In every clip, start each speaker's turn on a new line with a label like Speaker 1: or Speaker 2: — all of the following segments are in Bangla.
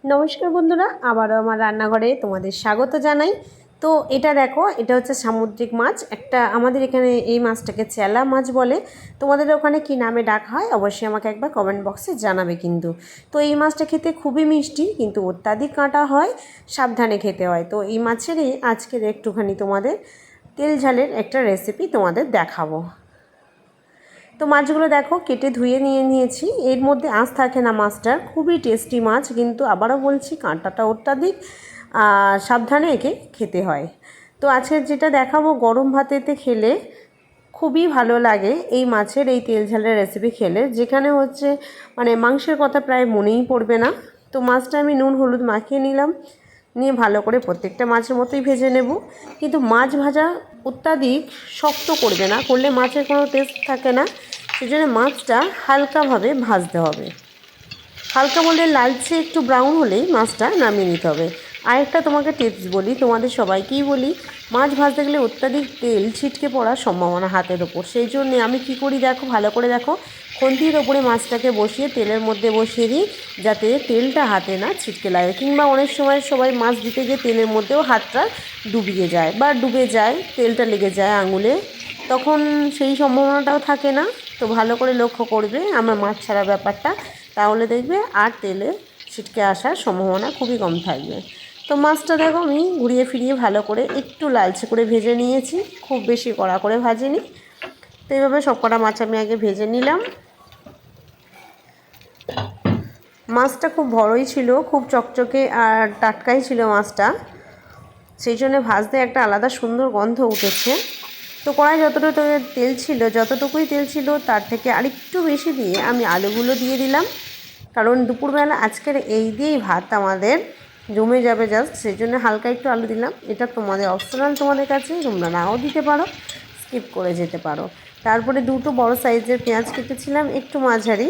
Speaker 1: নমস্কার বন্ধুরা, আবারও আমার রান্নাঘরে তোমাদের স্বাগত জানাই। তো এটা দেখো, এটা হচ্ছে সামুদ্রিক মাছ। একটা আমাদের এখানে এই মাছটাকে চেলা মাছ বলে। তোমাদের ওখানে কি নামে ডাকা হয় অবশ্যই আমাকে একবার কমেন্ট বক্সে জানাবে কিন্তু। তো এই মাছটা খেতে খুবই মিষ্টি, কিন্তু অত্যাধিক কাঁটা হয়, সাবধানে খেতে হয়। তো এই মাছেরই আজকের একটুখানি তোমাদের তেল ঝালের একটা রেসিপি তোমাদের দেখাবো। তো মাছগুলো দেখো কেটে ধুয়ে নিয়েছি। এর মধ্যে আঁশ থাকে না মাছটার, খুবই টেস্টি মাছ, কিন্তু আবারও বলছি কাঁটাটা অত্যাধিক, সাবধানে একে খেতে হয়। তো আজকে যেটা দেখাবো গরম ভাতেতে খেলে খুবই ভালো লাগে এই মাছের এই তেল ঝালের রেসিপি খেলে, যেখানে হচ্ছে মানে মাংসের কথা প্রায় মনেই পড়বে না। তো মাছটা আমি নুন হলুদ মাখিয়ে নিলাম, নিয়ে ভালো করে প্রত্যেকটা মাছের মতোই ভেজে নেব। কিন্তু মাছ ভাজা অত্যাধিক শক্ত করবে না, করলে মাছের কোনো টেস্ট থাকে না। সেজন্য মাছটা হালকাভাবে ভাজতে হবে। হালকা বলতে লালচে একটু ব্রাউন হলেই মাছটা নামিয়ে নিতে হবে। আরেকটা তোমাকে টিপস বলি, তোমাদের সবাইকেই বলি, মাছ ভাজতে গেলে অত্যাধিক তেল ছিটকে পড়ার সম্ভাবনা হাতের ওপর। সেই জন্যে আমি কি করি দেখো, ভালো করে দেখো, খুন্তির ওপরে মাছটাকে বসিয়ে তেলের মধ্যে বসিয়ে দিই, যাতে তেলটা হাতে না ছিটকে লাগে। কিংবা অনেক সময় সবাই মাছ দিতে গিয়ে তেলের মধ্যেও হাতটা ডুবিয়ে যায় বা ডুবে যায়, তেলটা লেগে যায় আঙুলে, তখন সেই সম্ভাবনাটাও থাকে না। তো ভালো করে লক্ষ্য করবে আমার মাছ ছাড়া ব্যাপারটা, তাহলে দেখবে আর তেলে ছিটকে আসার সম্ভাবনা খুবই কম থাকবে। তো মাছটা দেখো আমি ঘুরিয়ে ফিরিয়ে ভালো করে একটু লালচে করে ভেজে নিয়েছি, খুব বেশি কড়া করে ভাজিনি। তো এইভাবে সবকটা মাছ আমি আগে ভেজে নিলাম। মাছটা খুব বড়ই ছিল, খুব চকচকে আর টাটকাই ছিল মাছটা, সেই জন্য ভাজতে একটা আলাদা সুন্দর গন্ধ উঠেছে। তো কড়াই যতটুকু তেল ছিল, যতটুকুই তেল ছিল তার থেকে আরেকটু বেশি দিয়ে আমি আলুগুলো দিয়ে দিলাম, কারণ দুপুরবেলা আজকের এই দিয়েই ভাত আমাদের জমে যাবে জাস্ট, সেই জন্য হালকা একটু আলু দিলাম। এটা তোমাদের অপশনাল, তোমাদের কাছে তোমরা নাও দিতে পারো, স্কিপ করে যেতে পারো। তারপরে দুটো বড় সাইজের পেঁয়াজ কেটেছিলাম, একটু মাঝারি।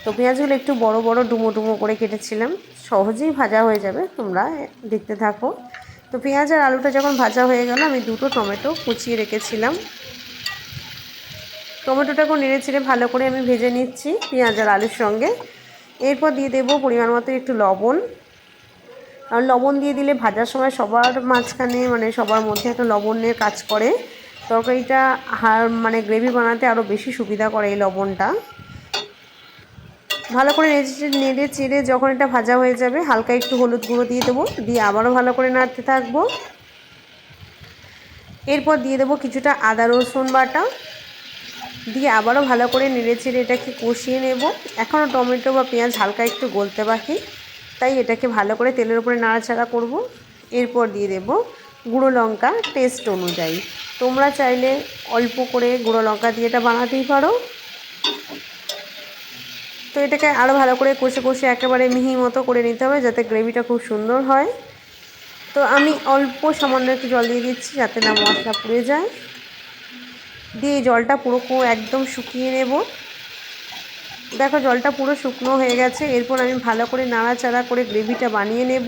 Speaker 1: তো পেঁয়াজগুলো একটু বড় বড় ডুমো ডুমো করে কেটেছিলাম, সহজেই ভাজা হয়ে যাবে, তোমরা দেখতে থাকো। তো পেঁয়াজ আর আলুটা যখন ভাজা হয়ে গেল, আমি দুটো টমেটো কুচিয়ে রেখেছিলাম, টমেটোটাকে নেড়ে চেড়ে ভালো করে আমি ভেজে নিচ্ছি পেঁয়াজ আর আলুর সঙ্গে। এরপর দিয়ে দেবো পরিমাণ মতো একটু লবণ। আর লবণ দিয়ে দিলে ভাজার সময় সবার মাঝখানে মানে সবার মধ্যে একটা লবণের কাজ করে, তরকারিটা মানে গ্রেভি বানাতে আরও বেশি সুবিধা করে এই লবণটা। ভালো করে নেড়ে চেড়ে যখন এটা ভাজা হয়ে যাবে, হালকা একটু হলুদ গুঁড়ো দিয়ে দেবো, দিয়ে আবারও ভালো করে নাড়তে থাকবো। এরপর দিয়ে দেবো কিছুটা আদা রসুন বাটা, দিয়ে আবারও ভালো করে নেড়ে চেড়ে এটাকে কষিয়ে নেব। এখনও টমেটো বা পেঁয়াজ হালকা একটু গলতে বাকি, তাই এটাকে ভালো করে তেলের উপরে নাড়াচাড়া করব। এরপর দিয়ে দেব গুঁড়ো লঙ্কা টেস্ট অনুযায়ী। তোমরা চাইলে অল্প করে গুঁড়ো লঙ্কা দিয়ে এটা বানাতেই পারো। তো এটাকে আরও ভালো করে কষে কষে একেবারে মিহি মতো করে নিতে হবে, যাতে গ্রেভিটা খুব সুন্দর হয়। তো আমি অল্প সামান্য একটু জল দিয়ে দিচ্ছি, যাতে না মশলা পুড়ে যায়। দিয়ে জলটা পুরো একদম শুকিয়ে নেব। দেখো জলটা পুরো শুকনো হয়ে গেছে। এরপর আমি ভালো করে নাড়াচাড়া করে গ্রেভিটা বানিয়ে নেব।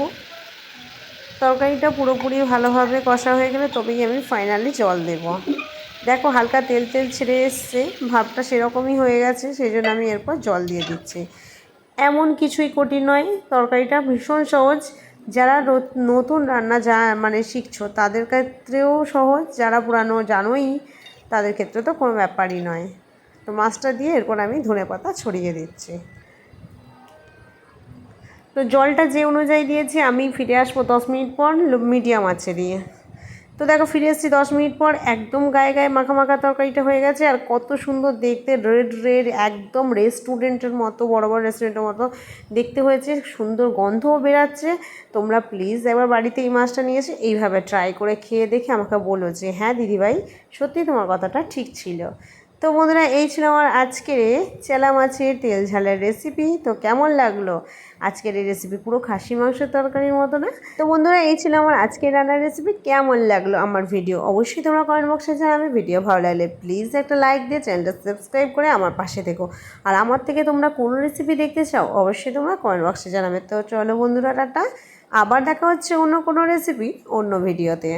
Speaker 1: তরকারিটা পুরোপুরি ভালোভাবে কষা হয়ে গেলে তবেই আমি ফাইনালি জল দেব। দেখো হালকা তেল তেল ছেড়ে এসছে, ভাবটা সেরকমই হয়ে গেছে, সেই জন্য আমি এরপর জল দিয়ে দিচ্ছি। এমন কিছুই কঠিন নয়, তরকারিটা ভীষণ সহজ। যারা নতুন রান্না মানে শিখছো তাদের ক্ষেত্রেও সহজ, যারা পুরানো জানোই তাদের ক্ষেত্রে তো কোনো ব্যাপারই নয়। তো মাছটা দিয়ে এরপর আমি ধনেপাতা ছড়িয়ে দিচ্ছি। তো জলটা যে অনুযায়ী দিয়েছি, আমি ফিরে আসবো 10 মিনিট পর মিডিয়াম আঁচে দিয়ে। তো দেখো ফিরে এসেছি 10 মিনিট পর, একদম গায়ে গায়ে মাখা মাখা তরকারিটা হয়ে গেছে। আর কত সুন্দর দেখতে, রেড রেড, একদম রেস্টুরেন্টের মতো, বড় বড় রেস্টুরেন্টের মতো দেখতে হয়েছে, সুন্দর গন্ধও বেরাচ্ছে। তোমরা প্লিজ একবার বাড়িতে এই মাছটা নিয়ে এসে এইভাবে ট্রাই করে খেয়ে দেখে আমাকে বলো যে হ্যাঁ দিদিভাই, সত্যি তোমার কথাটা ঠিক ছিল। তো বন্ধুরা, এই ছিল আমার আজকের চেলা মাছের তেল ঝালের রেসিপি। তো কেমন লাগলো আজকের এই রেসিপি? পুরো খাসি মাংসের তরকারির মতো না? তো বন্ধুরা, এই ছিল আমার আজকের রান্নার রেসিপি। কেমন লাগলো আমার ভিডিও অবশ্যই তোমরা কমেন্ট বক্সে জানাবে। ভিডিও ভালো লাগলে প্লিজ একটা লাইক দিয়ে চ্যানেলটা সাবস্ক্রাইব করে আমার পাশে থেকো। আর আমার থেকে তোমরা কোনো রেসিপি দেখতে চাও অবশ্যই তোমরা কমেন্ট বক্সে জানাবে। তো চলো বন্ধুরা, টাটা, আবার দেখা হচ্ছে অন্য কোনো রেসিপি অন্য ভিডিওতে।